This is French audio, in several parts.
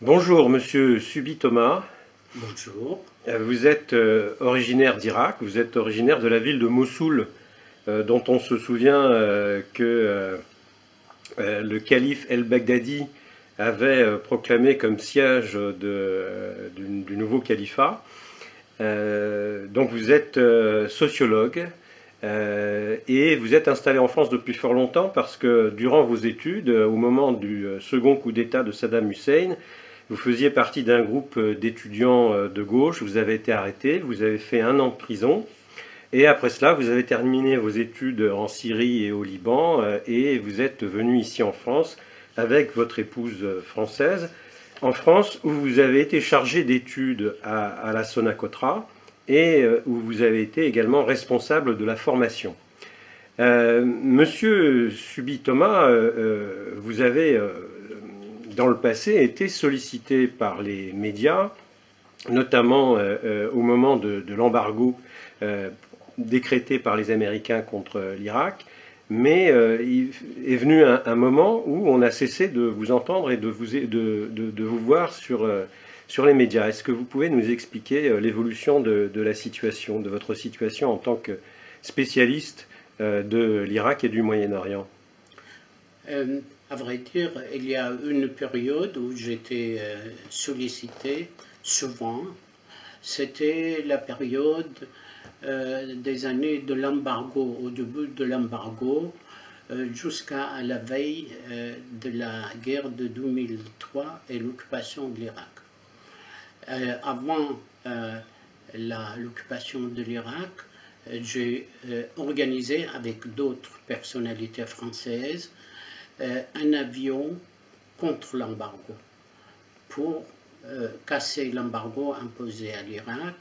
Bonjour, monsieur Subi Thomas. Bonjour. Vous êtes originaire d'Irak, vous êtes originaire de la ville de Mossoul, dont on se souvient que le calife el-Baghdadi avait proclamé comme siège du nouveau califat. Donc vous êtes sociologue et vous êtes installé en France depuis fort longtemps parce que durant vos études, au moment du second coup d'État de Saddam Hussein, vous faisiez partie d'un groupe d'étudiants de gauche, vous avez été arrêté, vous avez fait 1 an de prison, et après cela, vous avez terminé vos études en Syrie et au Liban, et vous êtes venu ici en France avec votre épouse française, en France où vous avez été chargé d'études à la Sonacotra, et où vous avez été également responsable de la formation. Monsieur Subi Thomas, vous avez dans le passé été sollicité par les médias, notamment au moment de l'embargo décrété par les Américains contre l'Irak, mais il est venu un moment où on a cessé de vous entendre et de vous voir sur les médias. Est-ce que vous pouvez nous expliquer l'évolution de la situation, de votre situation en tant que spécialiste de l'Irak et du Moyen-Orient? À vrai dire, il y a une période où j'étais sollicité souvent. C'était la période des années de l'embargo, au début de l'embargo, jusqu'à la veille de la guerre de 2003 et l'occupation de l'Irak. Avant l'occupation de l'Irak, j'ai organisé avec d'autres personnalités françaises un avion contre l'embargo pour casser l'embargo imposé à l'Irak,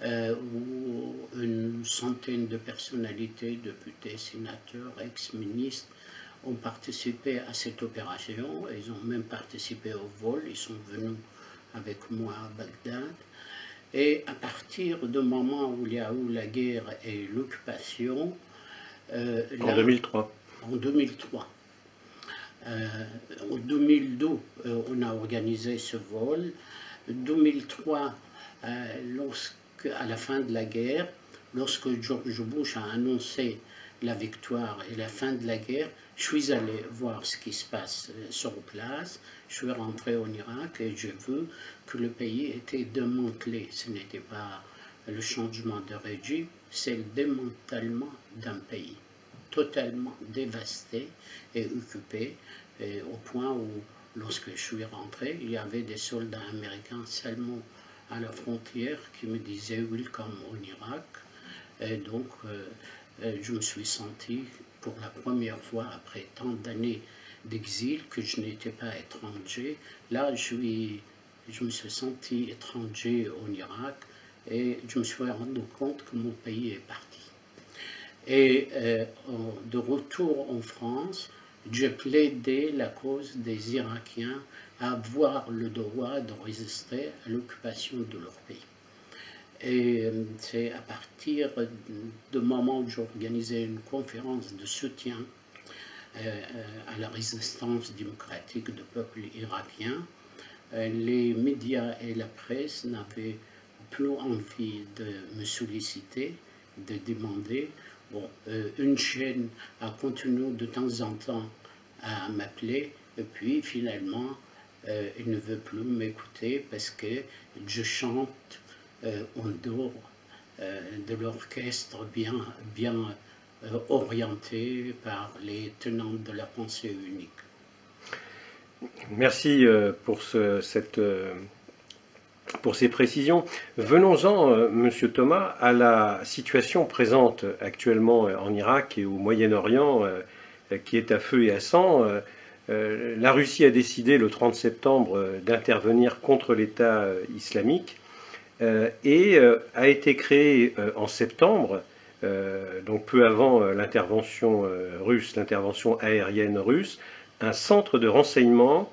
où une centaine de personnalités, députés, sénateurs, ex-ministres ont participé à cette opération. Ils ont même participé au vol, ils sont venus avec moi à Bagdad. Et à partir du moment où il y a eu la guerre et l'occupation... en 2003. En 2003. En 2002, on a organisé ce vol. En 2003, à la fin de la guerre, lorsque George Bush a annoncé la victoire et la fin de la guerre, je suis allé voir ce qui se passe sur place. Je suis rentré en Irak et j'ai vu que le pays était démantelé. Ce n'était pas le changement de régime, c'est le démantèlement d'un pays totalement dévasté et occupé, et au point où, lorsque je suis rentré, il y avait des soldats américains seulement à la frontière qui me disaient « Welcome en Irak ». Et donc, je me suis senti, pour la première fois, après tant d'années d'exil, que je n'étais pas étranger. Là, je me suis senti étranger en Irak et je me suis rendu compte que mon pays est parti. Et de retour en France, j'ai plaidé la cause des Irakiens à avoir le droit de résister à l'occupation de leur pays. Et c'est à partir du moment où j'ai organisé une conférence de soutien à la résistance démocratique du peuple irakien, les médias et la presse n'avaient plus envie de me solliciter, de demander. Bon, une chaîne a continué de temps en temps à m'appeler, et puis finalement, il ne veut plus m'écouter parce que je chante en dehors de l'orchestre bien orienté par les tenants de la pensée unique. Merci pour ces précisions. Venons-en, Monsieur Thomas, à la situation présente actuellement en Irak et au Moyen-Orient, qui est à feu et à sang. La Russie a décidé le 30 septembre d'intervenir contre l'État islamique et a été créé en septembre, donc peu avant l'intervention russe, l'intervention aérienne russe, un centre de renseignement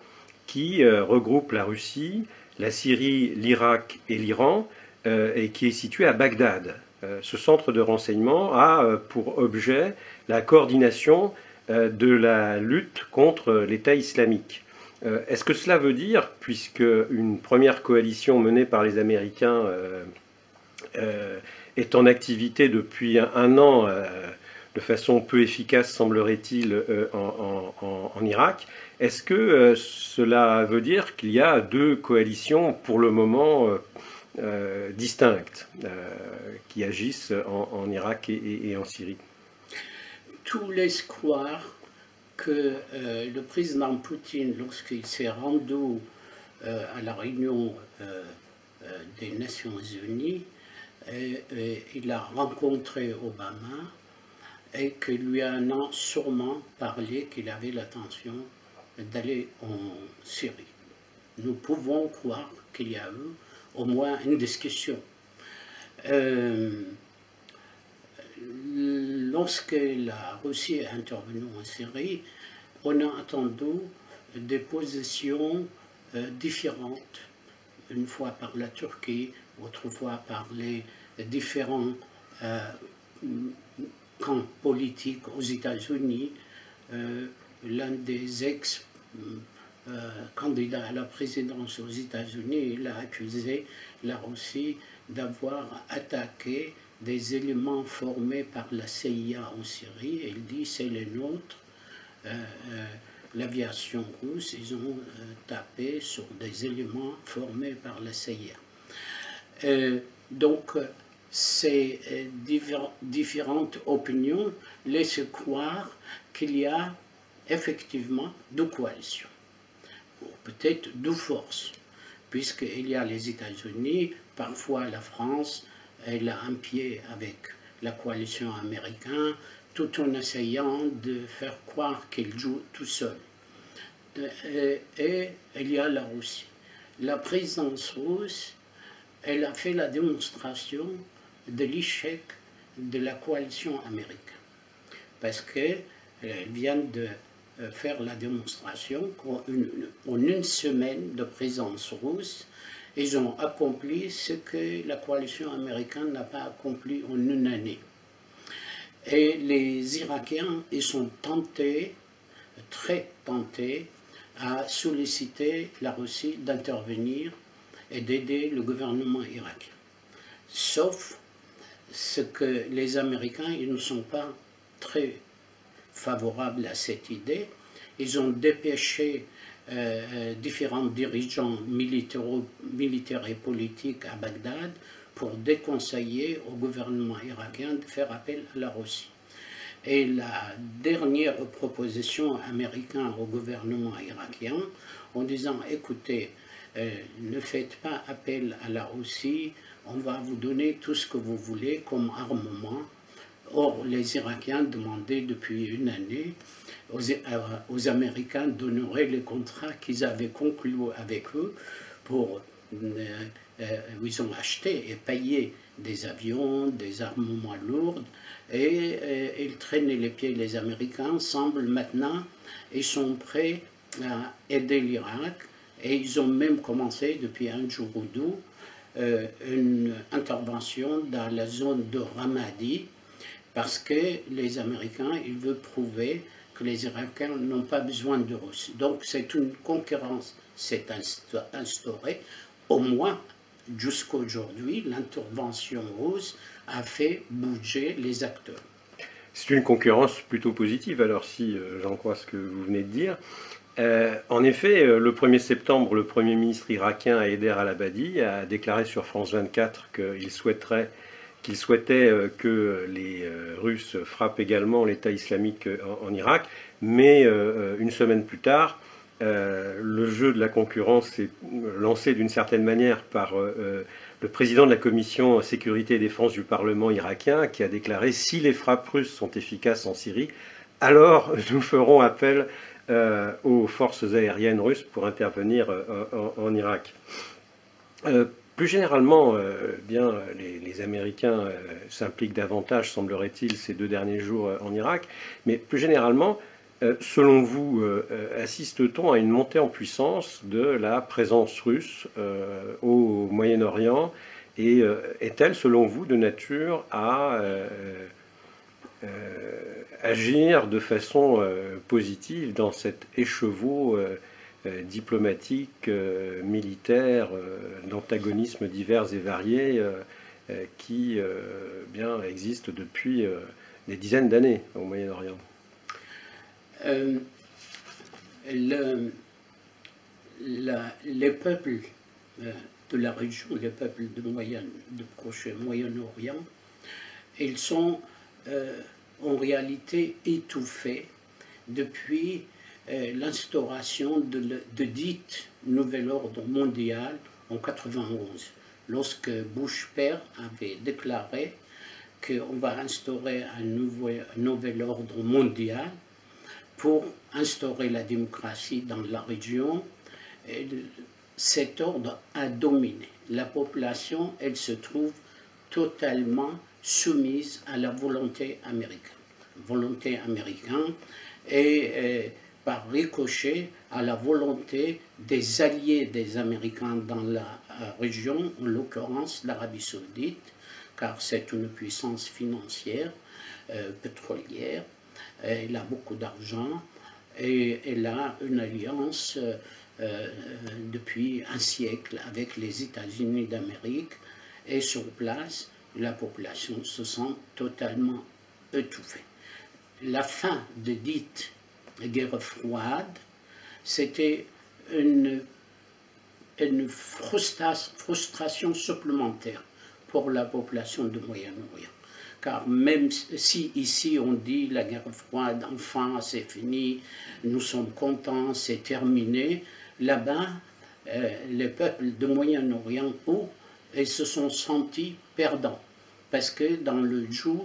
qui regroupe la Russie, la Syrie, l'Irak et l'Iran, et qui est situé à Bagdad. Ce centre de renseignement a pour objet la coordination de la lutte contre l'État islamique. Est-ce que cela veut dire, puisque une première coalition menée par les Américains est en activité depuis un an, de façon peu efficace, semblerait-il, en Irak, est-ce que cela veut dire qu'il y a deux coalitions pour le moment distinctes qui agissent en Irak et en Syrie? Tout laisse croire que le président Poutine, lorsqu'il s'est rendu à la réunion des Nations Unies, il a rencontré Obama et qu'il lui en a sûrement parlé qu'il avait l'intention d'aller en Syrie. Nous pouvons croire qu'il y a eu au moins une discussion. Lorsque la Russie est intervenue en Syrie, on a entendu des positions différentes, une fois par la Turquie, autrefois par les différents camps politiques aux États-Unis. L'un des ex-candidats à la présidence aux États-Unis, il a accusé la Russie d'avoir attaqué des éléments formés par la CIA en Syrie, et il dit c'est les nôtres. L'aviation russe, ils ont tapé sur des éléments formés par la CIA. Donc, ces différentes opinions laissent croire qu'il y a effectivement deux coalitions, ou peut-être deux forces, puisqu'il y a les États-Unis, parfois la France, elle a un pied avec la coalition américaine, tout en essayant de faire croire qu'il joue tout seul. Et il y a la Russie. La présidence russe, elle a fait la démonstration de l'échec de la coalition américaine. Parce qu'elle vient de faire la démonstration qu'en une semaine de présence russe, ils ont accompli ce que la coalition américaine n'a pas accompli en une année. Et les Irakiens, ils sont tentés, très tentés, à solliciter la Russie d'intervenir et d'aider le gouvernement irakien. Sauf ce que les Américains, ils ne sont pas très favorables à cette idée. Ils ont dépêché différents dirigeants militaires et politiques à Bagdad pour déconseiller au gouvernement irakien de faire appel à la Russie. Et la dernière proposition américaine au gouvernement irakien, en disant, écoutez, ne faites pas appel à la Russie, on va vous donner tout ce que vous voulez comme armement. Or, les Irakiens demandaient depuis une année aux Américains d'honorer les contrats qu'ils avaient conclus avec eux pour ils ont acheté et payé des avions, des armements lourds, et ils traînaient les pieds. Les Américains semblent maintenant, ils sont prêts à aider l'Irak, et ils ont même commencé depuis un jour ou deux une intervention dans la zone de Ramadi, parce que les Américains, ils veulent prouver que les Irakiens n'ont pas besoin de Russes. Donc c'est une concurrence, c'est instauré. Au moins, jusqu'à aujourd'hui, l'intervention russe a fait bouger les acteurs. C'est une concurrence plutôt positive, alors si j'en crois ce que vous venez de dire. En effet, le 1er septembre, le Premier ministre irakien Haider al-Abadi a déclaré sur France 24 qu'il souhaitait que les Russes frappent également l'État islamique en Irak, mais une semaine plus tard, le jeu de la concurrence s'est lancé d'une certaine manière par le président de la commission sécurité et défense du Parlement irakien, qui a déclaré « Si les frappes russes sont efficaces en Syrie, alors nous ferons appel aux forces aériennes russes pour intervenir en Irak ». Plus généralement, les Américains s'impliquent davantage, semblerait-il, ces 2 derniers jours en Irak, mais plus généralement, selon vous, assiste-t-on à une montée en puissance de la présence russe au Moyen-Orient, et est-elle, selon vous, de nature à agir de façon positive dans cet écheveau diplomatiques, militaires, d'antagonismes divers et variés qui bien existent depuis des dizaines d'années au Moyen-Orient. Les peuples de la région, les peuples de proche Moyen-Orient, ils sont en réalité étouffés depuis l'instauration de dit nouvel ordre mondial en 1991, lorsque Bush père avait déclaré qu'on va instaurer un nouvel ordre mondial pour instaurer la démocratie dans la région. Et cet ordre a dominé. La population, elle se trouve totalement soumise à la volonté américaine et par ricochet à la volonté des alliés des Américains dans la région, en l'occurrence l'Arabie Saoudite, car c'est une puissance financière, pétrolière, elle a beaucoup d'argent et elle a une alliance depuis un siècle avec les États-Unis d'Amérique, et sur place, la population se sent totalement étouffée. La fin de dite guerre froide, c'était une frustration supplémentaire pour la population du Moyen-Orient. Car même si ici on dit la guerre froide, enfin c'est fini, nous sommes contents, c'est terminé, là-bas, les peuples du Moyen-Orient, ils se sont sentis perdants. Parce que dans le jeu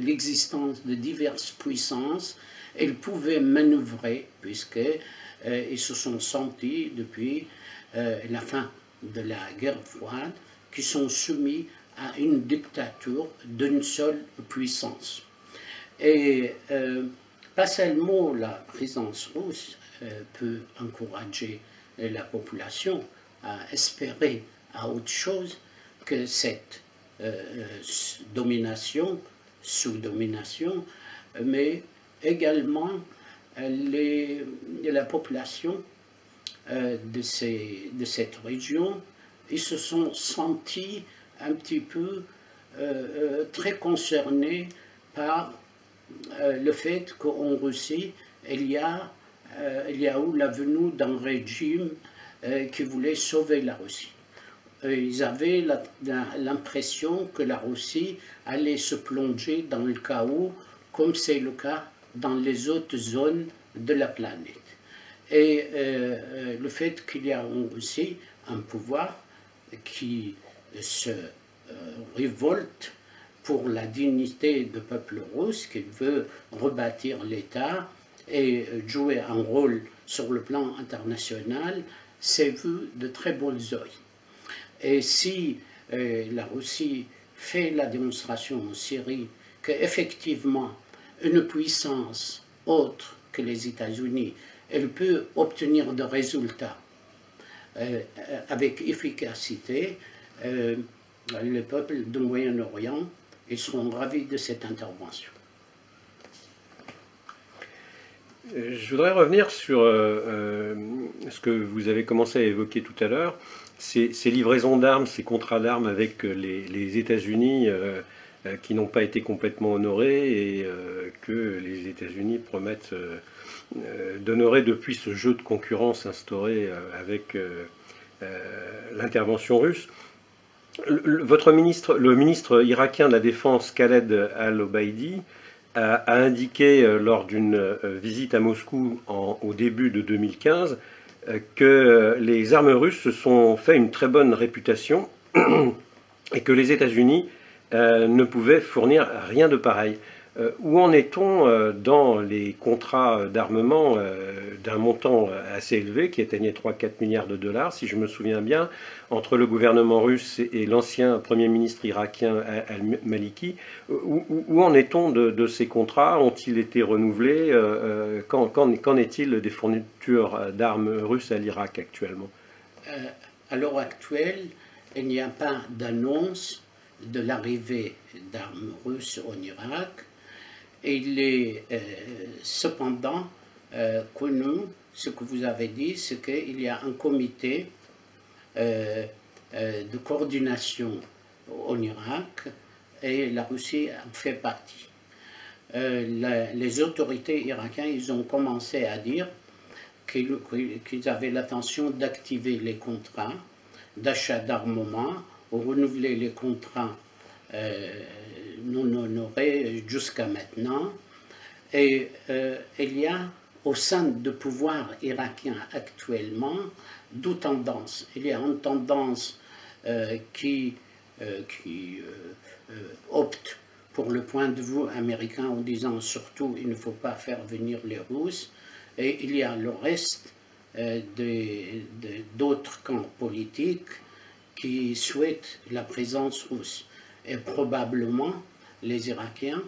l'existence de diverses puissances, ils pouvaient manœuvrer, puisqu'ils se sont sentis depuis la fin de la guerre froide, qui sont soumis à une dictature d'une seule puissance. Et pas seulement la présence russe peut encourager la population à espérer à autre chose que cette domination, sous-domination, mais également la population de cette région, ils se sont sentis un petit peu très concernés par le fait qu'en Russie, il y a eu la venue d'un régime qui voulait sauver la Russie. Ils avaient l'impression que la Russie allait se plonger dans le chaos, comme c'est le cas dans les autres zones de la planète. Et le fait qu'il y a en Russie un pouvoir qui se révolte pour la dignité du peuple russe, qui veut rebâtir l'État et jouer un rôle sur le plan international, c'est vu de très bons yeux. Et si la Russie fait la démonstration en Syrie qu'effectivement une puissance autre que les États-Unis, elle peut obtenir des résultats avec efficacité, les peuples du Moyen-Orient, ils seront ravis de cette intervention. Je voudrais revenir sur ce que vous avez commencé à évoquer tout à l'heure, ces livraisons d'armes, ces contrats d'armes avec les États-Unis qui n'ont pas été complètement honorés et que les États-Unis promettent d'honorer depuis ce jeu de concurrence instauré avec l'intervention russe. Le ministre irakien de la Défense, Khaled al-Obeidi, a indiqué lors d'une visite à Moscou au début de 2015 que les armes russes se sont fait une très bonne réputation et que les États-Unis ne pouvaient fournir rien de pareil. Où en est-on dans les contrats d'armement d'un montant assez élevé qui atteignait 3-4 milliards de dollars, si je me souviens bien, entre le gouvernement russe et l'ancien Premier ministre irakien al-Maliki? Où en est-on de ces contrats? Ont-ils été renouvelés? Qu'en est-il des fournitures d'armes russes à l'Irak actuellement? À l'heure actuelle, il n'y a pas d'annonce de l'arrivée d'armes russes en Irak. Il est cependant que nous, ce que vous avez dit, c'est qu'il y a un comité de coordination en Irak et la Russie en fait partie. Les autorités irakiennes, ils ont commencé à dire qu'ils avaient l'intention d'activer les contrats d'achat d'armement ou renouveler les contrats non honorés jusqu'à maintenant. Et il y a au sein du pouvoir irakien actuellement deux tendances. Il y a une tendance qui opte pour le point de vue américain en disant surtout il ne faut pas faire venir les Russes, et il y a le reste d'autres camps politiques qui souhaitent la présence russe. Et probablement les Irakiens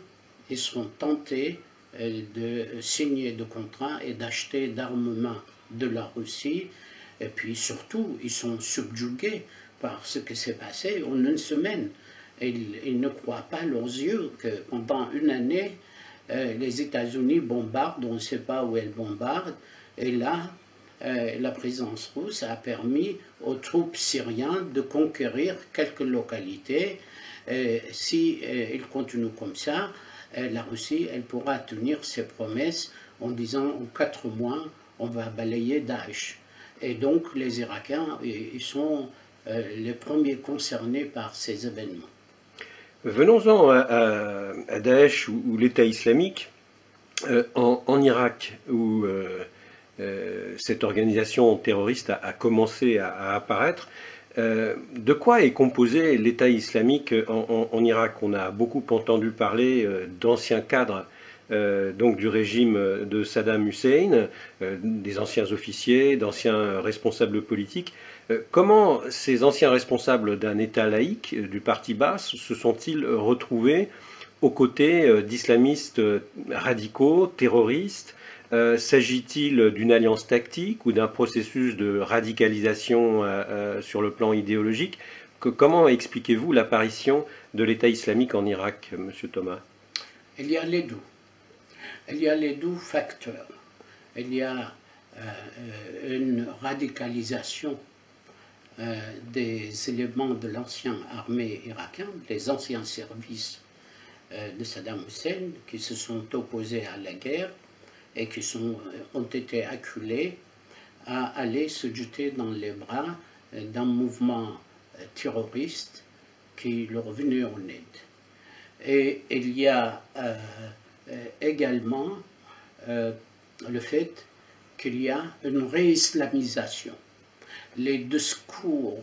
ils seront tentés de signer des contrats et d'acheter d'armement de la Russie, et puis surtout ils sont subjugués par ce qui s'est passé en une semaine. Ils ne croient pas leurs yeux que pendant une année, les États-Unis bombardent, on ne sait pas où elles bombardent, et là, la présence russe a permis aux troupes syriennes de conquérir quelques localités. Si ils continuent comme ça, la Russie elle pourra tenir ses promesses en disant en 4 mois, on va balayer Daesh. Et donc les Irakiens, ils sont les premiers concernés par ces événements. Venons-en à Daesh ou l'État islamique. En Irak, où cette organisation terroriste a commencé à apparaître, de quoi est composé l'État islamique en Irak? On a beaucoup entendu parler d'anciens cadres donc du régime de Saddam Hussein, des anciens officiers, d'anciens responsables politiques. Comment ces anciens responsables d'un État laïque, du parti Baas, se sont-ils retrouvés aux côtés d'islamistes radicaux, terroristes? S'agit-il d'une alliance tactique ou d'un processus de radicalisation sur le plan idéologique? Comment expliquez-vous l'apparition de l'État islamique en Irak, Monsieur Thomas? Il y a les deux. Il y a les deux facteurs. Il y a une radicalisation des éléments de l'ancienne armée irakienne, des anciens services de Saddam Hussein qui se sont opposés à la guerre et qui ont été acculés à aller se jeter dans les bras d'un mouvement terroriste qui leur est venu en aide. Et il y a également le fait qu'il y a une réislamisation. Les discours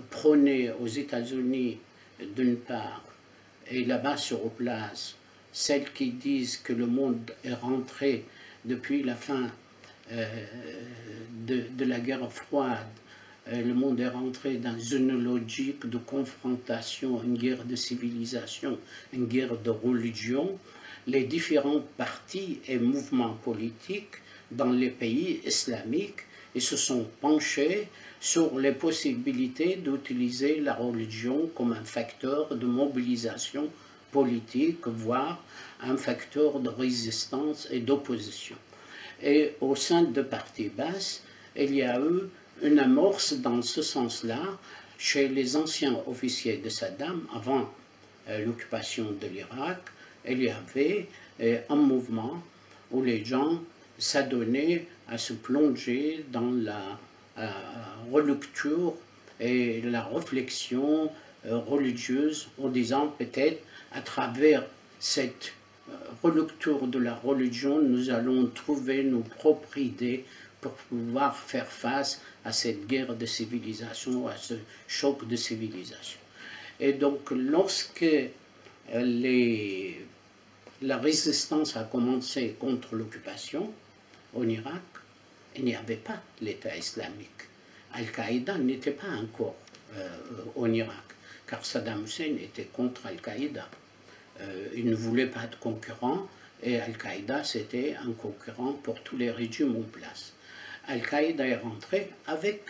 prônés aux États-Unis d'une part et là-bas sur place, celles qui disent que le monde est rentré depuis la fin de la guerre froide, le monde est rentré dans une logique de confrontation, une guerre de civilisation, une guerre de religion. Les différents partis et mouvements politiques dans les pays islamiques ils se sont penchés sur les possibilités d'utiliser la religion comme un facteur de mobilisation politique, voire un facteur de résistance et d'opposition. Et au sein de partis Baas, il y a eu une amorce dans ce sens-là chez les anciens officiers de Saddam avant l'occupation de l'Irak. Il y avait un mouvement où les gens s'adonnaient à se plonger dans la relecture et la réflexion religieuse en disant peut-être à travers cette relecture de la religion nous allons trouver nos propres idées pour pouvoir faire face à cette guerre de civilisation, à ce choc de civilisation. Et donc lorsque la résistance a commencé contre l'occupation en Irak, il n'y avait pas l'État islamique. Al-Qaïda n'était pas encore en Irak, car Saddam Hussein était contre Al-Qaïda. Il ne voulait pas de concurrent, et Al-Qaïda c'était un concurrent pour tous les régimes en place. Al-Qaïda est rentré avec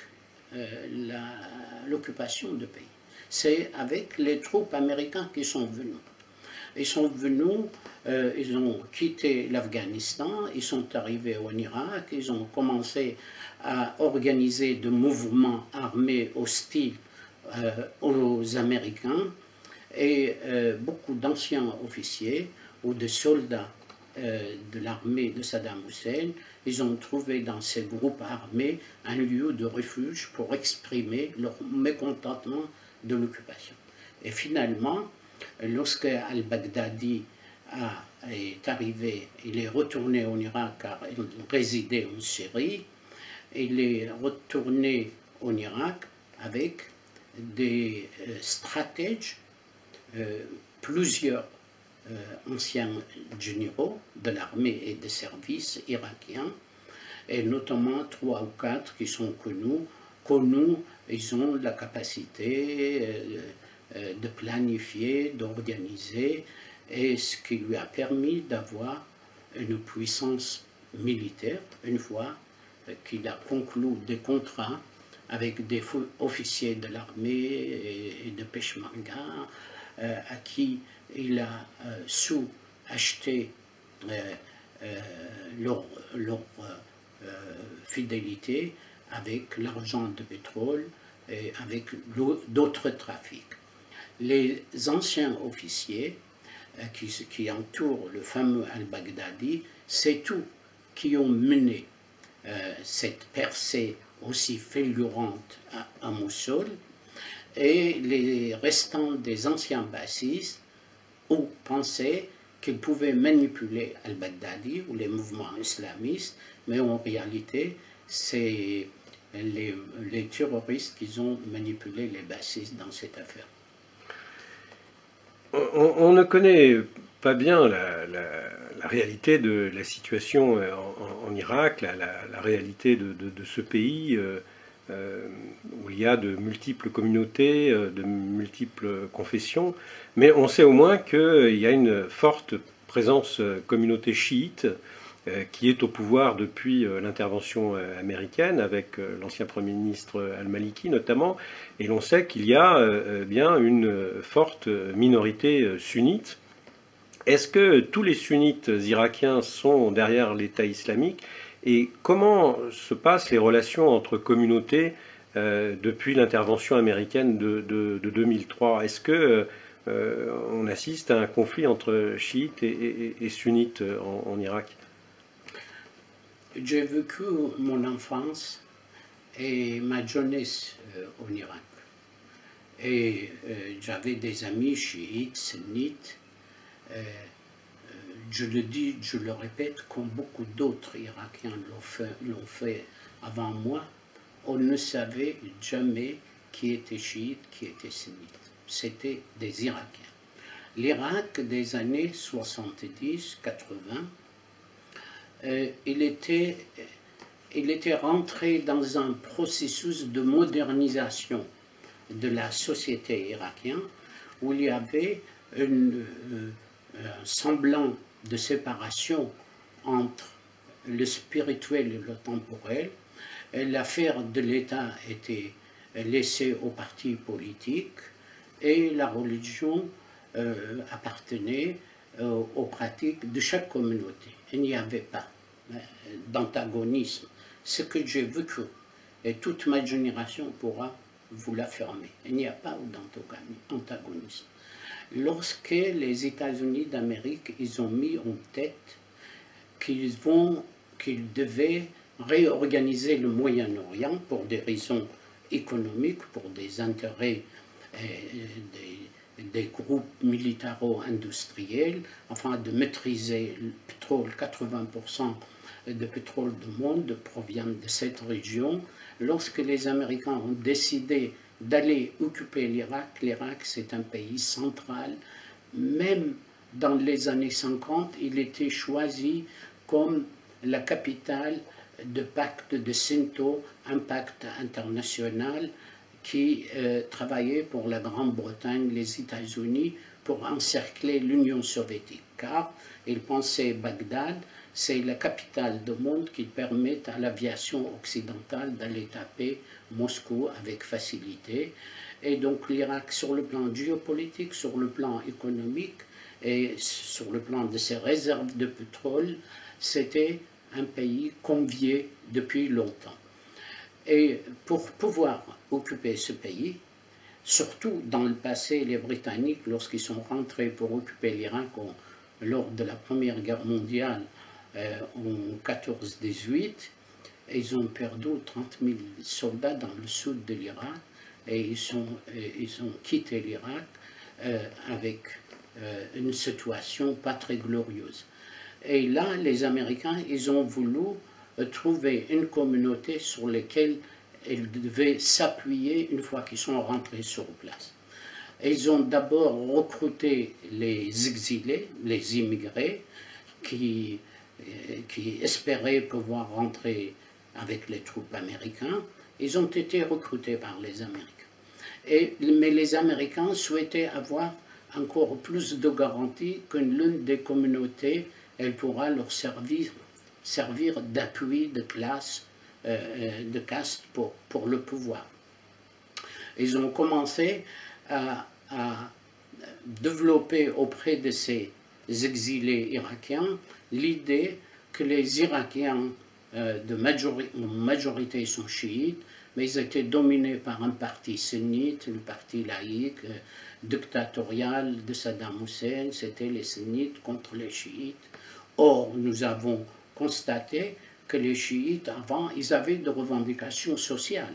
l'occupation du pays. C'est avec les troupes américaines qui sont venues. Ils sont venus, ils ont quitté l'Afghanistan, ils sont arrivés en Irak, ils ont commencé à organiser des mouvements armés hostiles aux Américains, et beaucoup d'anciens officiers ou de soldats de l'armée de Saddam Hussein, ils ont trouvé dans ces groupes armés un lieu de refuge pour exprimer leur mécontentement de l'occupation. Et finalement, lorsque al-Baghdadi est arrivé, il est retourné en Irak car il résidait en Syrie, il est retourné en Irak avec des stratèges, plusieurs anciens généraux de l'armée et des services irakiens, et notamment 3 ou 4 qui sont connus, ils ont la capacité de planifier, d'organiser, et ce qui lui a permis d'avoir une puissance militaire, une fois qu'il a conclu des contrats avec des officiers de l'armée et de Peshmerga, à qui il a su acheter leur fidélité avec l'argent de pétrole et avec d'autres trafics. Les anciens officiers qui entourent le fameux al-Baghdadi, c'est eux qui ont mené cette percée aussi fulgurante à Mossoul, et les restants des anciens bassistes ont pensé qu'ils pouvaient manipuler al-Baghdadi ou les mouvements islamistes, mais en réalité, c'est les terroristes qui ont manipulé les bassistes dans cette affaire. On ne connaît pas bien la réalité de la situation en Irak, la réalité de ce pays où il y a de multiples communautés, de multiples confessions, mais on sait au moins qu'il y a une forte présence communauté chiite qui est au pouvoir depuis l'intervention américaine avec l'ancien Premier ministre al-Maliki notamment, et l'on sait qu'il y a bien une forte minorité sunnite. Est-ce que tous les sunnites irakiens sont derrière l'État islamique, et comment se passent les relations entre communautés depuis l'intervention américaine de 2003? Est-ce que on assiste à un conflit entre chiites et sunnites en Irak? J'ai vécu mon enfance et ma jeunesse en Irak. Et j'avais des amis chiites, sunnites. Je le dis, je le répète, comme beaucoup d'autres Irakiens l'ont fait avant moi, on ne savait jamais qui était chiite, qui était sunnite. C'était des Irakiens. L'Irak des années 70-80, il était rentré dans un processus de modernisation de la société irakienne où il y avait un semblant de séparation entre le spirituel et le temporel. L'affaire de l'État était laissée aux partis politiques et la religion appartenait aux pratiques de chaque communauté. Il n'y avait pas d'antagonisme. Ce que j'ai vécu, et toute ma génération pourra vous l'affirmer, il n'y a pas d'antagonisme. Lorsque les États-Unis d'Amérique, ils ont mis en tête qu'ils devaient réorganiser le Moyen-Orient pour des raisons économiques, pour des intérêts des groupes militaro-industriels, afin de maîtriser le pétrole. 80% de pétrole du monde provient de cette région. Lorsque les Américains ont décidé d'aller occuper l'Irak, l'Irak c'est un pays central. Même dans les années 50, il était choisi comme la capitale de pacte de Sinto, un pacte international qui travaillait pour la Grande-Bretagne, les États-Unis, pour encercler l'Union soviétique, car ils pensaient Bagdad, c'est la capitale du monde qui permet à l'aviation occidentale d'aller taper Moscou avec facilité. Et donc l'Irak, sur le plan géopolitique, sur le plan économique, Et sur le plan de ses réserves de pétrole, c'était un pays convié depuis longtemps. Et pour pouvoir occuper ce pays, surtout dans le passé, les Britanniques, lorsqu'ils sont rentrés pour occuper l'Irak lors de la Première Guerre mondiale en 14-18, ils ont perdu 30 000 soldats dans le sud de l'Irak et ils ont quitté l'Irak avec une situation pas très glorieuse. Et là, les Américains, ils ont voulu trouver une communauté sur laquelle ils devaient s'appuyer une fois qu'ils sont rentrés sur place. Et ils ont d'abord recruté les exilés, les immigrés, qui espéraient pouvoir rentrer avec les troupes américaines. Ils ont été recrutés par les Américains. Mais les Américains souhaitaient avoir encore plus de garanties que l'une des communautés, elle pourra leur servir d'appui de classe, de caste pour le pouvoir. Ils ont commencé à développer auprès de ces exilés irakiens l'idée que les Irakiens en majorité sont chiites, mais ils étaient dominés par un parti sunnite, le parti laïque, dictatorial de Saddam Hussein, c'était les sunnites contre les chiites. Or, nous avons constaté que les chiites, avant, ils avaient des revendications sociales,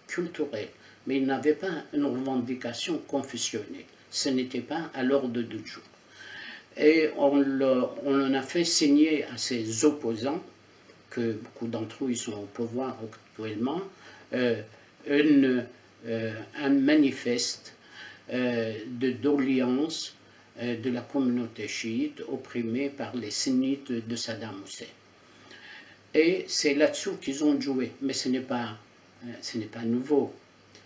culturelles, mais ils n'avaient pas une revendication confessionnelle. Ce n'était pas à l'ordre du jour. Et on a fait signer à ses opposants, que beaucoup d'entre eux ils sont au pouvoir actuellement, un manifeste de doléance de la communauté chiite opprimée par les sunnites de Saddam Hussein. Et c'est là-dessus qu'ils ont joué, mais ce n'est pas nouveau.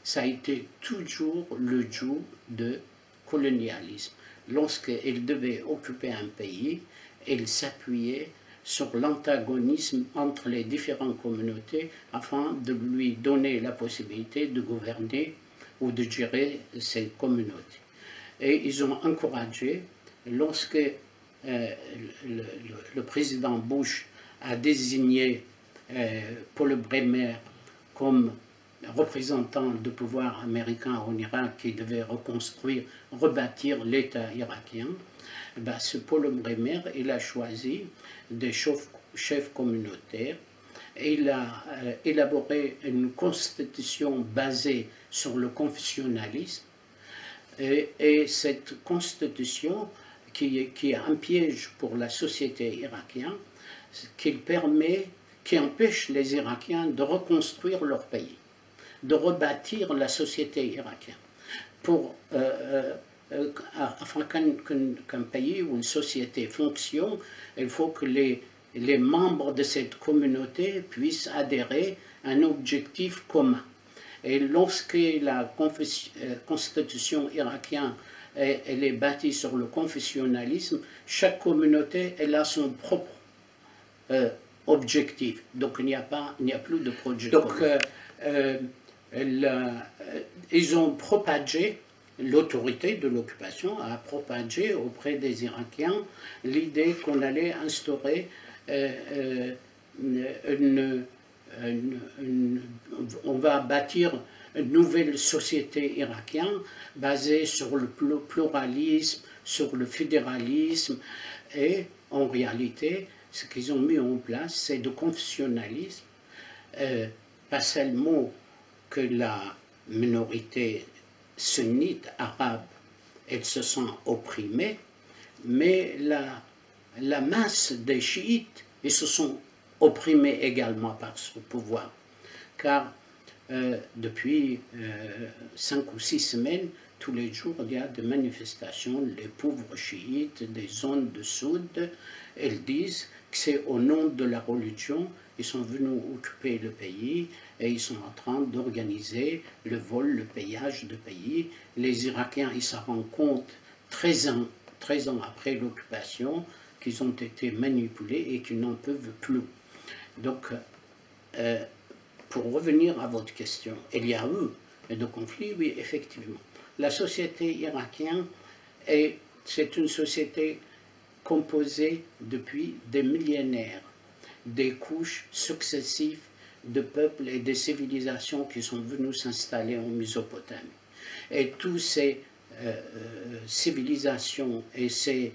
Ça a été toujours le joug de colonialisme. Lorsqu'ils devaient occuper un pays, ils s'appuyaient sur l'antagonisme entre les différentes communautés afin de lui donner la possibilité de gouverner ou de gérer ces communautés. Et ils ont encouragé, lorsque le président Bush a désigné Paul Bremer comme représentant du pouvoir américain en Irak qui devait reconstruire, rebâtir l'État irakien, ben, ce Paul Bremer, il a choisi des chefs communautaires et il a élaboré une constitution basée sur le confessionnalisme et cette constitution qui est un piège pour la société irakienne, qui empêche les Irakiens de reconstruire leur pays, de rebâtir la société irakienne. Afin qu'un pays ou une société fonctionne, il faut que les membres de cette communauté puissent adhérer à un objectif commun. Et lorsque la constitution irakienne elle est bâtie sur le confessionnalisme, chaque communauté elle a son propre objectif. Donc il n'y a plus de projet. Donc ils ont propagé, l'autorité de l'occupation a propagé auprès des Irakiens l'idée qu'on allait instaurer on va bâtir une nouvelle société irakienne basée sur le pluralisme, sur le fédéralisme, et en réalité, ce qu'ils ont mis en place, c'est le confessionnalisme, pas seulement que la minorité sunnite arabe, elle se sent opprimée, mais la masse des chiites, ils se sont opprimés également par ce pouvoir, car depuis 5 ou 6 semaines, tous les jours, il y a des manifestations, les pauvres chiites des zones de sud, elles disent que c'est au nom de la religion, ils sont venus occuper le pays et ils sont en train d'organiser le vol, le pillage du pays. Les Irakiens, ils se rendent compte 13 ans après l'occupation qu'ils ont été manipulés et qu'ils n'en peuvent plus. Donc, pour revenir à votre question, il y a eu de conflits, oui, effectivement. La société irakienne est c'est une société composée depuis des millénaires, des couches successives de peuples et de civilisations qui sont venus s'installer en Mésopotamie. Et toutes ces civilisations et ces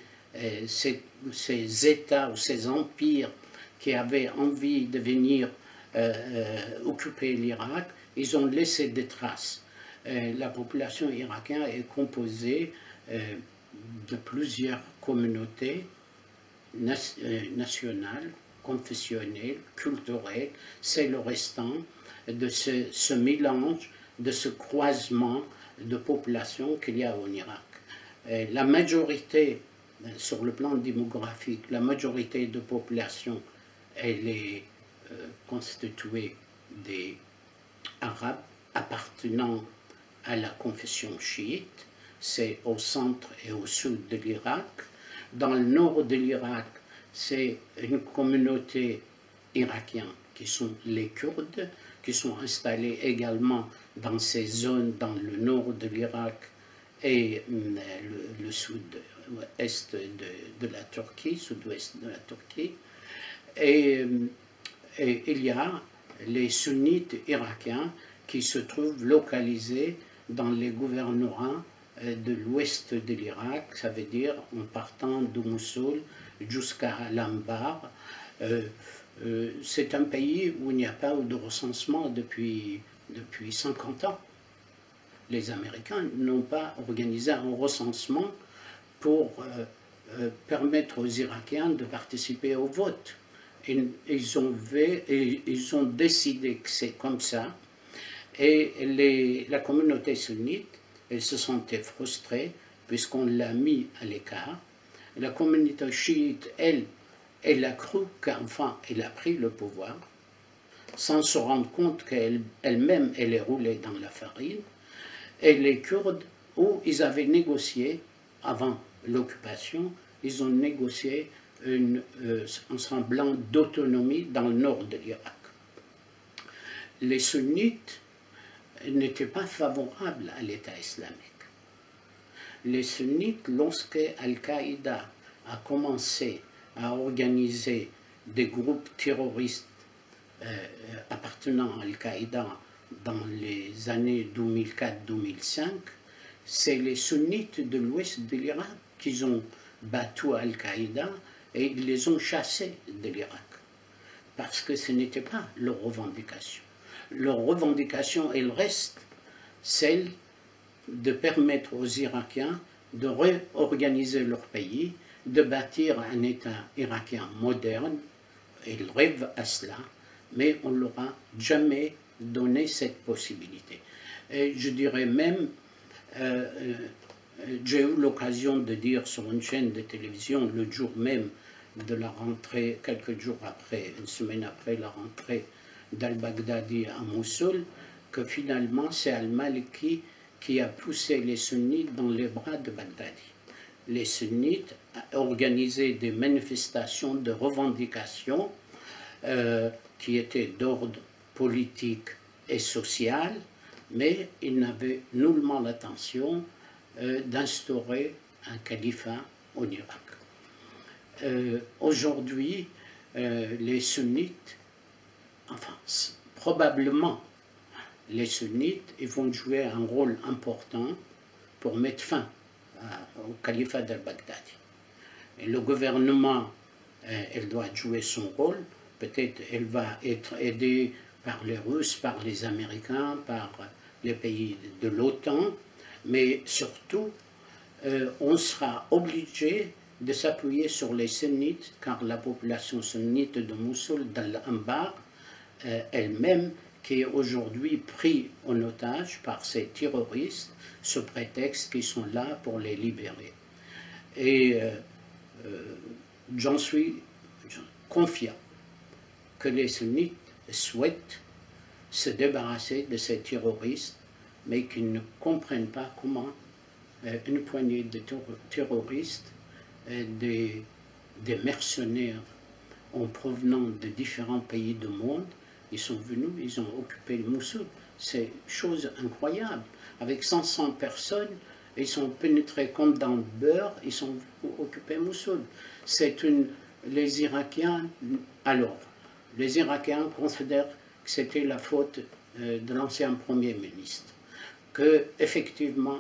États ou ces empires qui avaient envie de venir occuper l'Irak, ils ont laissé des traces. La population irakienne est composée de plusieurs communautés nationales, confessionnelles, culturelles. C'est le restant de ce mélange, de ce croisement de population qu'il y a en Irak. La majorité, sur le plan démographique, la majorité de population, elle est constituée des Arabes appartenant à la confession chiite. C'est au centre et au sud de l'Irak. Dans le nord de l'Irak, c'est une communauté irakienne qui sont les Kurdes, qui sont installés également dans ces zones dans le nord de l'Irak et le sud-est de la Turquie, sud-ouest de la Turquie. Et il y a les sunnites irakiens qui se trouvent localisés dans les gouvernorats de l'ouest de l'Irak, ça veut dire en partant de Mossoul jusqu'à Al-Anbar. C'est un pays où il n'y a pas eu de recensement depuis 50 ans. Les Américains n'ont pas organisé un recensement pour permettre aux Irakiens de participer au vote. Ils ont décidé que c'est comme ça. Et la communauté sunnite, elle se sentait frustrée puisqu'on l'a mis à l'écart. La communauté chiite, elle a cru qu'enfin elle a pris le pouvoir, sans se rendre compte qu'elle-même, elle est roulée dans la farine. Et les Kurdes, où ils avaient négocié, avant l'occupation, ils ont négocié un semblant d'autonomie dans le nord de l'Irak. Les sunnites n'étaient pas favorables à l'État islamique. Les sunnites, lorsque Al-Qaïda a commencé à organiser des groupes terroristes appartenant à Al-Qaïda dans les années 2004-2005, c'est les sunnites de l'ouest de l'Irak qui ont battu Al-Qaïda et ils les ont chassés de l'Irak. Parce que ce n'était pas leur revendication. Leur revendication, elle reste celle de permettre aux Irakiens de réorganiser leur pays, de bâtir un État irakien moderne. Ils rêvent à cela, mais on ne leur a jamais donné cette possibilité. Et je dirais même, j'ai eu l'occasion de dire sur une chaîne de télévision le jour même de la rentrée, quelques jours après, une semaine après la rentrée d'Al-Baghdadi à Mossoul, que finalement c'est Al-Maliki qui a poussé les sunnites dans les bras de Baghdadi. Les sunnites organisaient des manifestations de revendication qui étaient d'ordre politique et social, mais ils n'avaient nullement l'intention d'instaurer un califat au Irak. Aujourd'hui, les sunnites, enfin, probablement, les sunnites, ils vont jouer un rôle important pour mettre fin au califat d'Al-Baghdadi. Et le gouvernement, elle doit jouer son rôle. Peut-être elle va être aidée par les Russes, par les Américains, par les pays de l'OTAN, mais surtout, on sera obligé de s'appuyer sur les sunnites, car la population sunnite de Mossoul, d'Al-Anbar, elle-même, qui est aujourd'hui prise en otage par ces terroristes, sous prétexte qu'ils sont là pour les libérer. Et j'en suis confiant que les sunnites souhaitent se débarrasser de ces terroristes, mais qu'ils ne comprennent pas comment une poignée de terroristes, des mercenaires en provenant de différents pays du monde, ils sont venus, ils ont occupé le Mossoul. C'est chose incroyable. Avec 500 personnes, Ils sont pénétrés comme dans le beurre, ils sont occupés Mossoul. Les Irakiens, alors, les Irakiens considèrent que c'était la faute de l'ancien Premier ministre, que effectivement,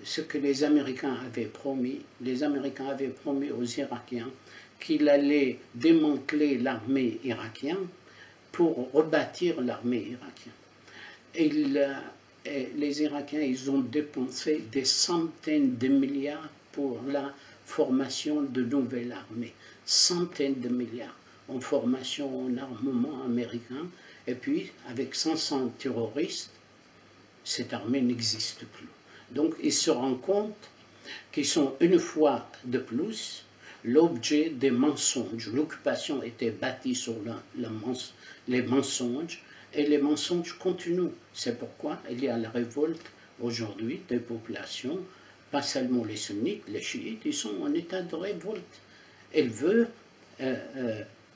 ce que les Américains avaient promis aux Irakiens qu'il allait démanteler l'armée irakienne pour rebâtir l'armée irakienne. Et les Irakiens, ils ont dépensé des centaines de milliards pour la formation de nouvelles armées. Centaines de milliards en formation, en armement américain. Et puis, avec 500 terroristes, cette armée n'existe plus. Donc, ils se rendent compte qu'ils sont une fois de plus l'objet des mensonges. L'occupation était bâtie sur les mensonges, et les mensonges continuent. C'est pourquoi il y a la révolte aujourd'hui des populations, pas seulement les sunnites, les chiites, ils sont en état de révolte. Elle veut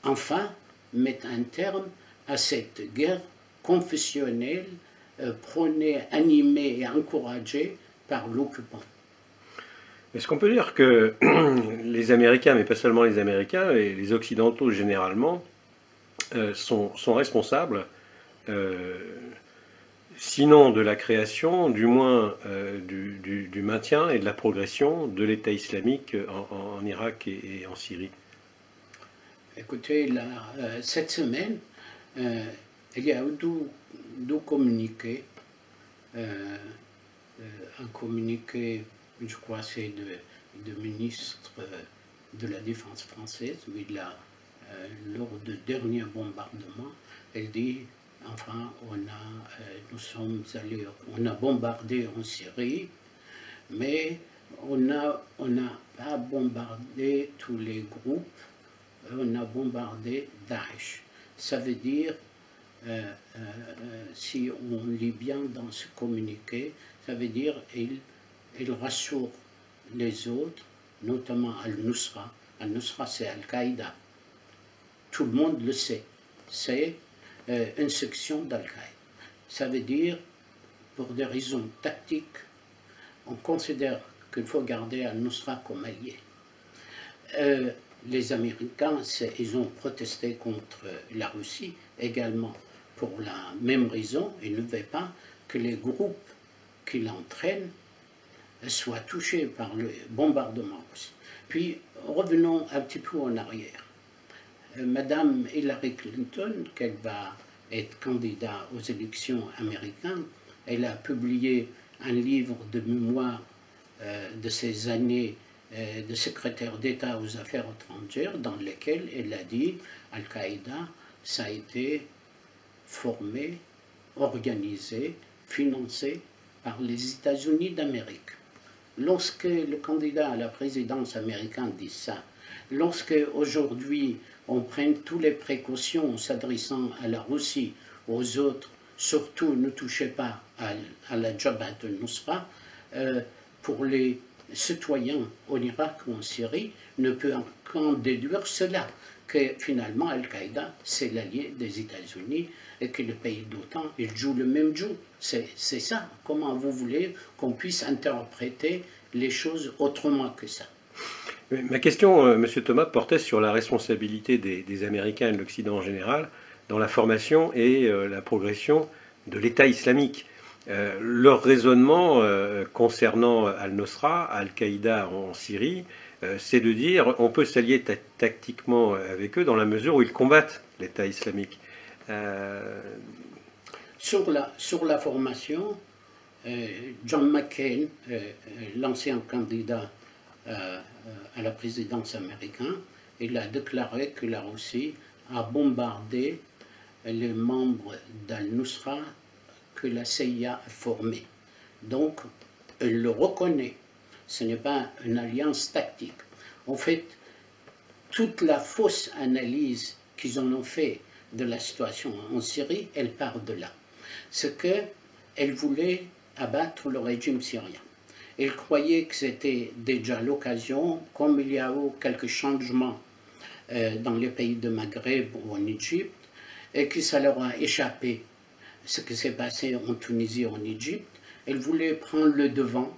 enfin mettre un terme à cette guerre confessionnelle prônée, animée et encouragée par l'occupant. Est-ce qu'on peut dire que les Américains, mais pas seulement les Américains, et les Occidentaux généralement, sont responsables, sinon de la création, du moins du maintien et de la progression de l'État islamique en Irak et en Syrie? Écoutez, cette semaine, il y a eu deux communiqués. Un communiqué, je crois, c'est de ministre de la Défense française, où lors du dernier bombardement, elle dit, enfin, on a bombardé en Syrie, mais on n'a pas bombardé tous les groupes, on a bombardé Daesh. Ça veut dire, si on lit bien dans ce communiqué, ça veut dire il rassure les autres, notamment Al-Nusra. Al-Nusra, c'est Al-Qaïda. Tout le monde le sait. C'est une section d'Al-Qaïda. Ça veut dire, pour des raisons tactiques, on considère qu'il faut garder Al-Nusra comme allié. Les Américains, ils ont protesté contre la Russie également pour la même raison. Ils ne veulent pas que les groupes qui l'entraînent soient touchés par le bombardement russe. Puis, revenons un petit peu en arrière. Madame Hillary Clinton, qu'elle va être candidate aux élections américaines, elle a publié un livre de mémoire de ses années de secrétaire d'État aux affaires étrangères, dans lequel elle a dit Al-Qaïda, ça a été formé, organisé, financé par les États-Unis d'Amérique. Lorsque le candidat à la présidence américaine dit ça, lorsque aujourd'hui on prend toutes les précautions en s'adressant à la Russie, aux autres, surtout ne touchez pas à la Jabhat al-Nusra, pour les citoyens en Irak ou en Syrie, ne peut qu'en déduire cela, que finalement Al-Qaïda c'est l'allié des États-Unis et que le pays d'OTAN, il joue le même jeu. C'est ça. Comment vous voulez qu'on puisse interpréter les choses autrement que ça? Ma question, M. Thomas, portait sur la responsabilité des Américains et de l'Occident en général dans la formation et la progression de l'État islamique. Leur raisonnement concernant Al-Nusra, Al-Qaïda en Syrie, c'est de dire on peut s'allier tactiquement avec eux dans la mesure où ils combattent l'État islamique. Sur la formation, John McCain, l'ancien candidat à la présidence américaine, il a déclaré que la Russie a bombardé les membres d'Al-Nusra que la CIA a formés. Donc, elle le reconnaît. Ce n'est pas une alliance tactique. En fait, toute la fausse analyse qu'ils en ont fait de la situation en Syrie, elle part de là. C'est qu'elle voulait abattre le régime syrien. Elle croyait que c'était déjà l'occasion, comme il y a eu quelques changements dans les pays de Maghreb ou en Égypte, et que ça leur a échappé ce qui s'est passé en Tunisie, en Égypte, elle voulait prendre le devant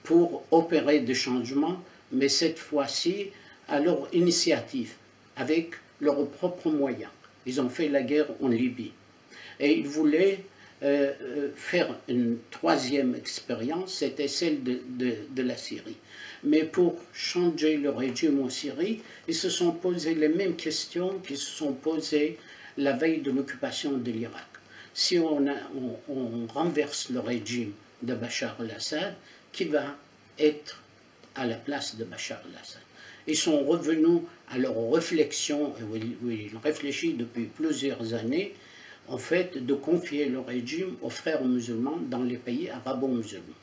pour opérer des changements, mais cette fois-ci à leur initiative, avec leurs propres moyens. Ils ont fait la guerre en Libye. Et ils voulaient faire une troisième expérience, c'était celle de la Syrie. Mais pour changer le régime en Syrie, ils se sont posés les mêmes questions qu'ils se sont posées la veille de l'occupation de l'Irak. Si on renverse le régime de Bachar el-Assad, qui va être à la place de Bachar el-Assad? Ils sont revenus à leur réflexion, où ils réfléchissent depuis plusieurs années, en fait, de confier le régime aux frères musulmans dans les pays arabo-musulmans.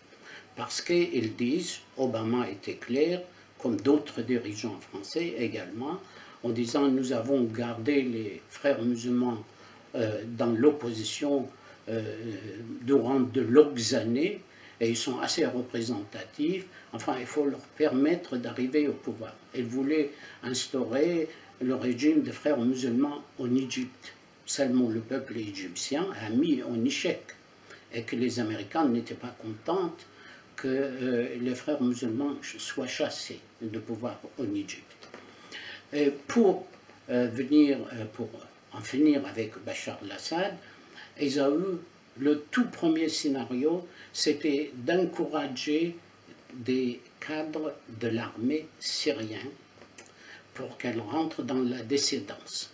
Parce qu'ils disent, Obama était clair, comme d'autres dirigeants français également, en disant nous avons gardé les frères musulmans dans l'opposition durant de longues années, et ils sont assez représentatifs. Enfin, il faut leur permettre d'arriver au pouvoir. Ils voulaient instaurer le régime des frères musulmans en Égypte. Seulement le peuple égyptien a mis en échec, et que les Américains n'étaient pas contents que les frères musulmans soient chassés de pouvoir en Égypte. Et pour en finir avec Bachar el-Assad, ils ont eu le tout premier scénario, c'était d'encourager des cadres de l'armée syrienne pour qu'elles rentrent dans la dissidence.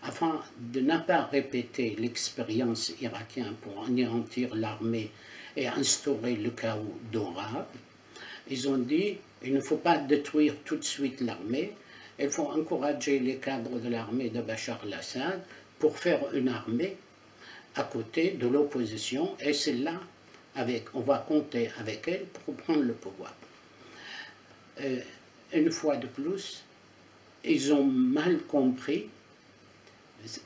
Afin de ne pas répéter l'expérience irakienne pour anéantir l'armée et instaurer le chaos durable, ils ont dit il ne faut pas détruire tout de suite l'armée, il faut encourager les cadres de l'armée de Bachar el-Assad pour faire une armée à côté de l'opposition, et c'est là, on va compter avec elle pour prendre le pouvoir. Une fois de plus, ils ont mal compris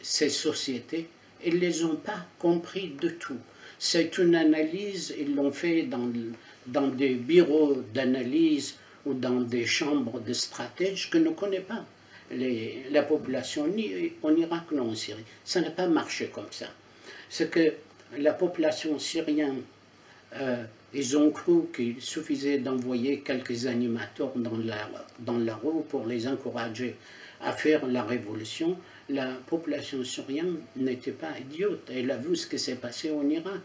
ces sociétés, ils ne les ont pas compris du tout. C'est une analyse, ils l'ont fait dans des bureaux d'analyse ou dans des chambres de stratèges que ne connaît pas la population, ni en Irak, ni en Syrie. Ça n'a pas marché comme ça. C'est que la population syrienne, ils ont cru qu'il suffisait d'envoyer quelques animateurs dans la rue pour les encourager à faire la révolution. La population syrienne n'était pas idiote. Elle a vu ce qui s'est passé en Irak.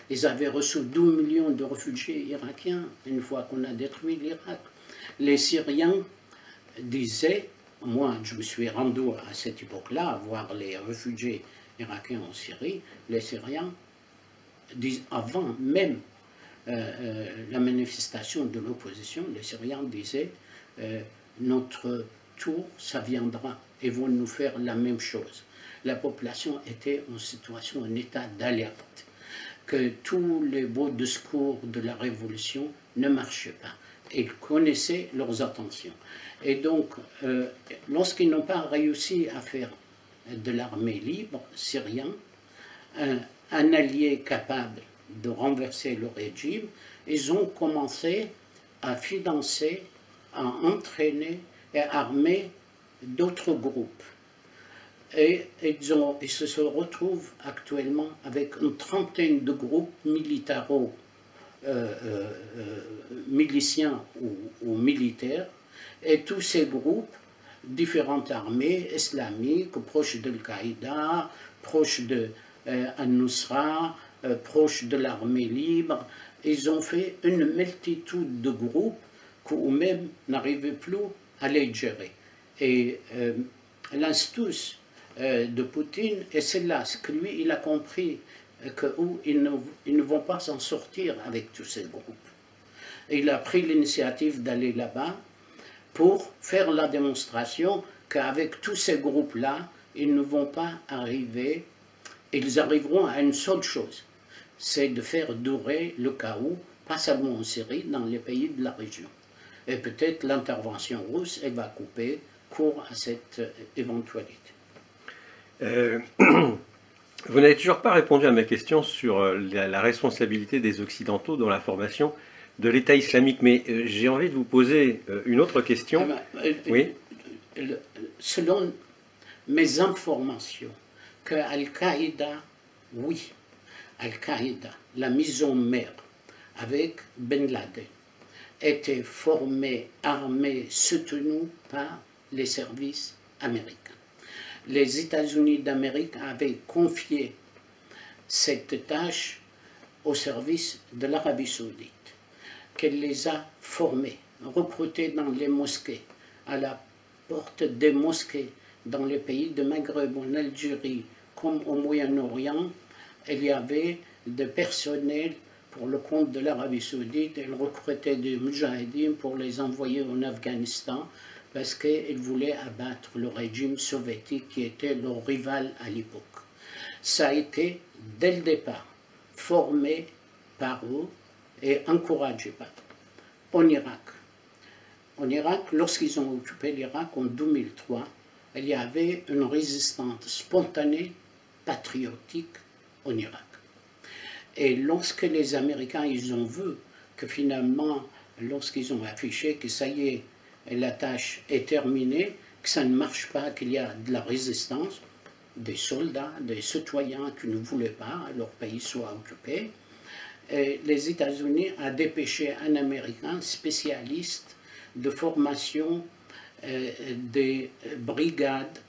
Ils avaient reçu 12 millions de réfugiés irakiens une fois qu'on a détruit l'Irak. Les Syriens disaient, moi je me suis rendu à cette époque-là, voir les réfugiés irakiens en Syrie, les Syriens disent, avant même la manifestation de l'opposition, les Syriens disaient notre tour, ça viendra, et vont nous faire la même chose. La population était en situation, en état d'alerte, que tous les beaux discours de la révolution ne marchaient pas. Ils connaissaient leurs intentions. Et donc, lorsqu'ils n'ont pas réussi à faire de l'armée libre syrienne un allié capable de renverser le régime, ils ont commencé à financer, à entraîner et à armer d'autres groupes. Et ils se retrouvent actuellement avec une trentaine de groupes miliciens ou militaires, et tous ces groupes, différentes armées islamiques, proches d'Al-Qaïda, proches de Al-Nusra, proches de l'armée libre, ils ont fait une multitude de groupes qu'eux-mêmes n'arrivaient plus à les gérer. Et l'astuce de Poutine, et c'est là ce que lui, il a compris, qu'ils ne vont pas s'en sortir avec tous ces groupes. Et il a pris l'initiative d'aller là-bas pour faire la démonstration qu'avec tous ces groupes-là, ils ne vont pas arriver, ils arriveront à une seule chose, c'est de faire durer le chaos, pas seulement en Syrie, dans les pays de la région. Et peut-être l'intervention russe, elle va couper court à cette éventualité. Vous n'avez toujours pas répondu à ma question sur la responsabilité des Occidentaux dans la formation de l'État islamique, mais j'ai envie de vous poser une autre question. Oui. Selon mes informations, que Al-Qaïda, oui, Al-Qaïda, la maison mère, avec Ben Laden, était formée, armée, soutenue par les services américains. Les États-Unis d'Amérique avaient confié cette tâche au service de l'Arabie saoudite, qu'elle les a formés, recrutés dans les mosquées, à la porte des mosquées, dans les pays de Maghreb, en Algérie, comme au Moyen-Orient. Il y avait des personnels pour le compte de l'Arabie saoudite. Elle recrutait des mujahidines pour les envoyer en Afghanistan parce qu'ils voulaient abattre le régime soviétique qui était leur rival à l'époque. Ça a été, dès le départ, formé par eux et encouragé par eux. En Irak. En Irak, lorsqu'ils ont occupé l'Irak en 2003, il y avait une résistance spontanée, patriotique en Irak. Et lorsque les Américains, ils ont vu que finalement, lorsqu'ils ont affiché que ça y est, la tâche est terminée, que ça ne marche pas, qu'il y a de la résistance, des soldats, des citoyens qui ne voulaient pas que leur pays soit occupé, et les États-Unis ont dépêché un Américain spécialiste de formation des brigades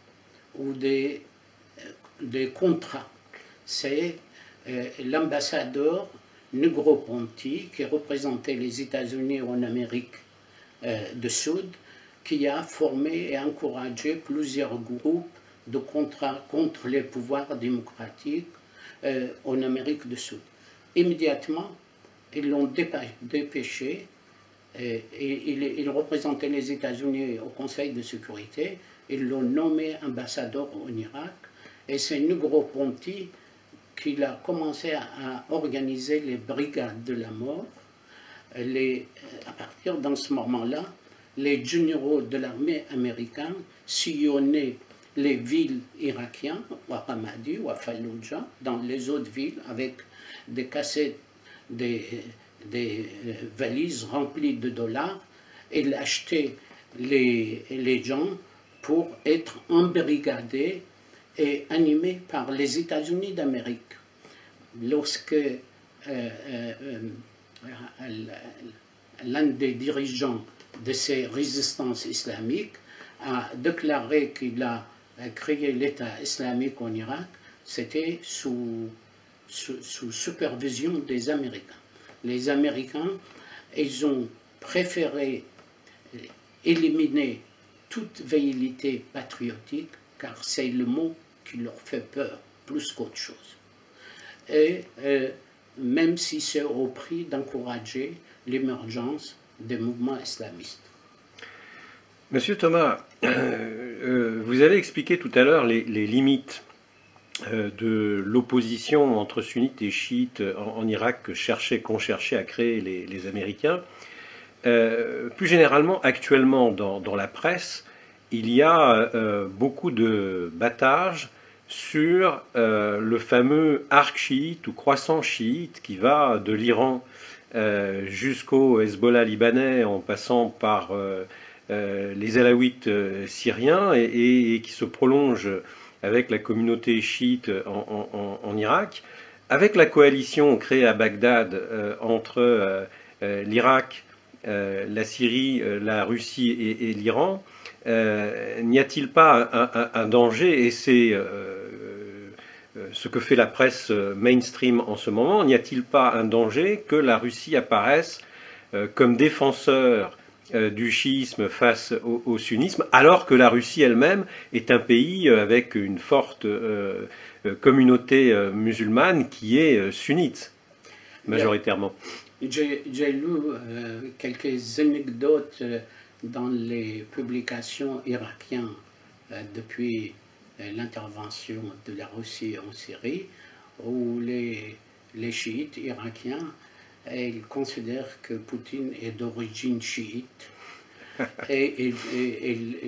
ou des contrats. C'est l'ambassadeur Negroponte, qui représentait les États-Unis en Amérique du Sud, qui a formé et encouragé plusieurs groupes de contrats contre les pouvoirs démocratiques en Amérique du Sud. Immédiatement, ils l'ont dépêché. Il représentait les États-Unis au Conseil de sécurité. Ils l'ont nommé ambassadeur en Irak. Et c'est Negroponte qui a commencé à organiser les brigades de la mort. À partir de ce moment-là, les généraux de l'armée américaine sillonnaient les villes irakiennes, ou à Ramadi ou à Fallujah, dans les autres villes, avec des cassettes, des valises remplies de dollars, et ils achetaient les gens pour être embrigadés et animés par les États-Unis d'Amérique. Lorsque l'un des dirigeants de ces résistances islamiques a déclaré qu'il a créé l'État islamique en Irak, c'était sous supervision des Américains. Les Américains, ils ont préféré éliminer toute velléité patriotique, car c'est le mot qui leur fait peur, plus qu'autre chose. Et même si c'est au prix d'encourager l'émergence des mouvements islamistes. Monsieur Thomas, vous avez expliqué tout à l'heure les limites de l'opposition entre sunnites et chiites en Irak qu'ont cherché à créer les Américains. Plus généralement, actuellement, dans la presse, il y a beaucoup de battage sur le fameux arc chiite ou croissant chiite qui va de l'Iran jusqu'au Hezbollah libanais en passant par les Alaouites syriens et qui se prolonge avec la communauté chiite en Irak, avec la coalition créée à Bagdad entre l'Irak, la Syrie, la Russie et l'Iran. N'y a-t-il pas un danger, et c'est ce que fait la presse mainstream en ce moment, n'y a-t-il pas un danger que la Russie apparaisse comme défenseur du chiisme face au sunnisme, alors que la Russie elle-même est un pays avec une forte communauté musulmane qui est sunnite, majoritairement. J'ai lu quelques anecdotes dans les publications irakiennes depuis l'intervention de la Russie en Syrie, où les chiites irakiens ils considèrent que Poutine est d'origine chiite et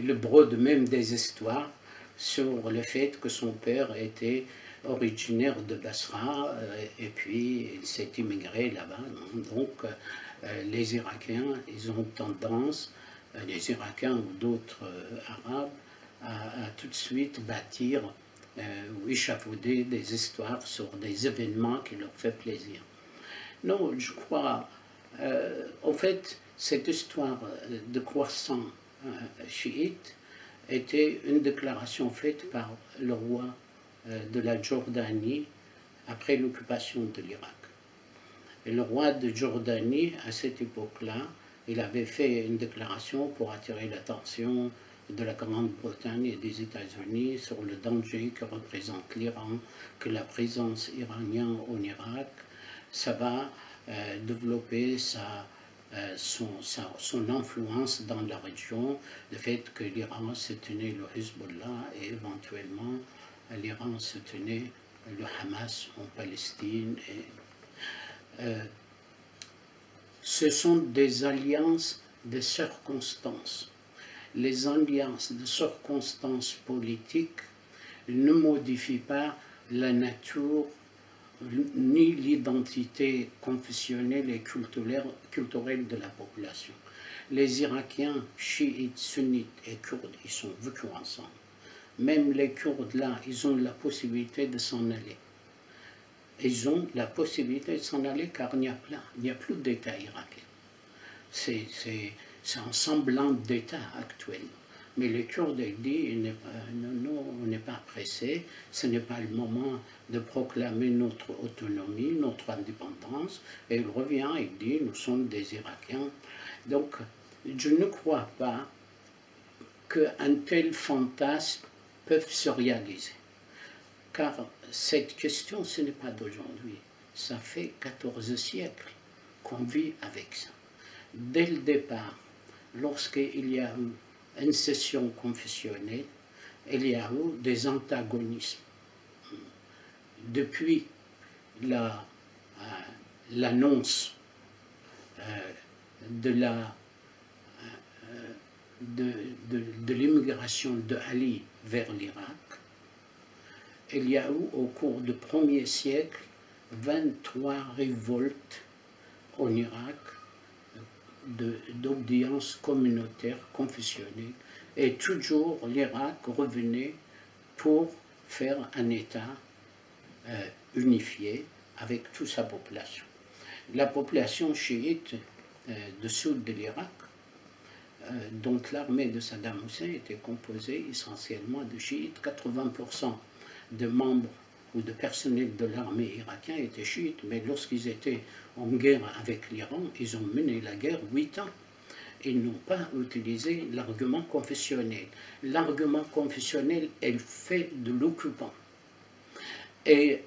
le brodent même des histoires sur le fait que son père était originaire de Basra et puis il s'est immigré là-bas. Donc les Irakiens, ils ont tendance, les Irakiens ou d'autres Arabes, à tout de suite bâtir ou échafauder des histoires sur des événements qui leur font plaisir. Non, je crois, en fait, cette histoire de croissant chiite était une déclaration faite par le roi de la Jordanie après l'occupation de l'Irak. Et le roi de Jordanie, à cette époque-là, il avait fait une déclaration pour attirer l'attention de la Grande-Bretagne et des États-Unis sur le danger que représente l'Iran, que la présence iranienne en Irak, ça va développer son influence dans la région, le fait que l'Iran soutenait le Hezbollah et éventuellement l'Iran soutenait le Hamas en Palestine. Ce sont des alliances de circonstances. Les alliances de circonstances politiques ne modifient pas la nature ni l'identité confessionnelle et culturelle de la population. Les Irakiens, chiites, sunnites et kurdes, ils sont vécus ensemble. Même les Kurdes là, ils ont la possibilité de s'en aller. Ils ont la possibilité de s'en aller car il n'y a plus d'État irakien. C'est un semblant d'État actuel. Mais les Kurdes disent non, on n'est pas pressé, ce n'est pas le moment de proclamer notre autonomie, notre indépendance. Et il revient et dit nous sommes des Irakiens. Donc je ne crois pas qu'un tel fantasme peut se réaliser. Car cette question, ce n'est pas d'aujourd'hui. Ça fait 14 siècles qu'on vit avec ça. Dès le départ, lorsqu'il y a eu une session confessionnelle, il y a eu des antagonismes. Depuis l'annonce de l'immigration de Ali vers l'Irak, il y a eu au cours du 1er siècle 23 révoltes en Irak d'obédience communautaire, confessionnelle, et toujours l'Irak revenait pour faire un État unifié avec toute sa population. La population chiite du sud de l'Irak, dont l'armée de Saddam Hussein était composée essentiellement de chiites, 80% de membres ou de personnel de l'armée irakienne étaient chiites, mais lorsqu'ils étaient en guerre avec l'Iran, ils ont mené la guerre 8 ans. Ils n'ont pas utilisé l'argument confessionnel. L'argument confessionnel est le fait de l'occupant. Et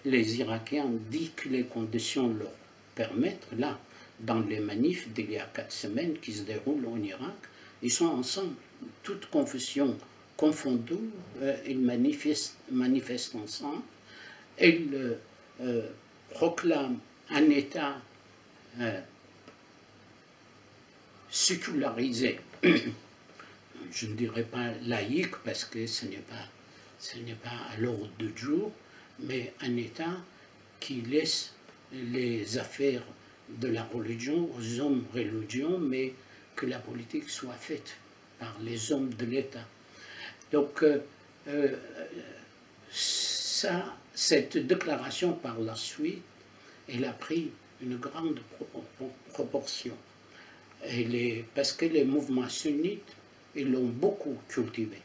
les Irakiens disent que les conditions leur permettent, là, dans les manifs d'il y a 4 semaines qui se déroulent en Irak, ils sont ensemble, toutes confessions confondues, ils manifestent ensemble, ils proclament un État sécularisé, je ne dirais pas laïque parce que ce n'est pas à l'ordre du jour, mais un État qui laisse les affaires de la religion aux hommes religieux, mais que la politique soit faite par les hommes de l'État. Donc, cette déclaration par la suite, elle a pris une grande proportion. Parce que les mouvements sunnites, ils l'ont beaucoup cultivé.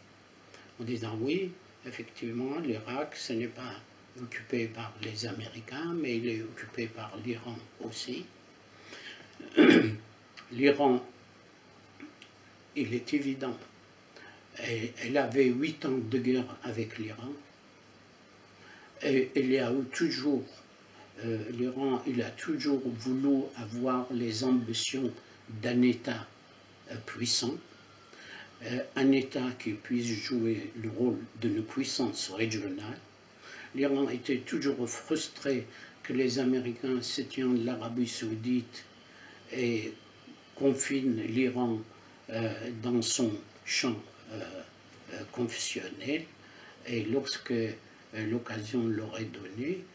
En disant oui, effectivement, l'Irak, ce n'est pas occupé par les Américains, mais il est occupé par l'Iran aussi. L'Iran, il est évident, elle avait 8 ans de guerre avec l'Iran, et il y a eu toujours, l'Iran, il a toujours voulu avoir les ambitions d'un État puissant, un État qui puisse jouer le rôle d'une puissance régionale. L'Iran était toujours frustré que les Américains soutiennent l'Arabie saoudite et confinent l'Iran dans son champ confessionnel. Et lorsque l'occasion leur est donnée,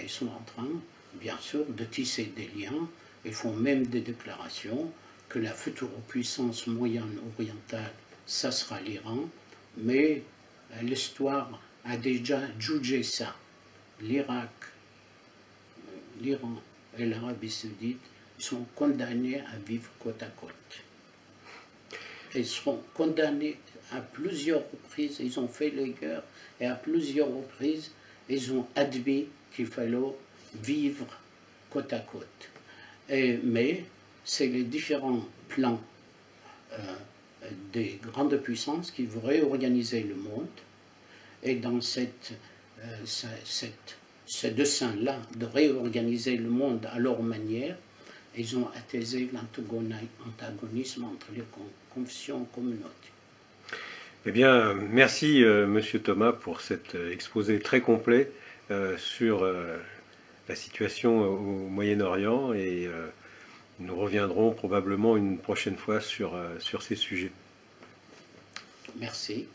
ils sont en train, bien sûr, de tisser des liens. Ils font même des déclarations que la future puissance moyenne orientale, ça sera l'Iran, mais l'histoire a déjà jugé ça. L'Irak, l'Iran et l'Arabie saoudite sont condamnés à vivre côte à côte. Ils seront condamnés à plusieurs reprises, ils ont fait les guerres, et à plusieurs reprises, ils ont admis qu'il fallait vivre côte à côte. Mais c'est les différents plans des grandes puissances qui vont réorganiser le monde. Et dans ce dessein-là de réorganiser le monde à leur manière, ils ont attisé l'antagonisme entre les confessions communautés. Eh bien, merci Monsieur Thomas pour cet exposé très complet sur la situation au Moyen-Orient, et nous reviendrons probablement une prochaine fois sur ces sujets. Merci.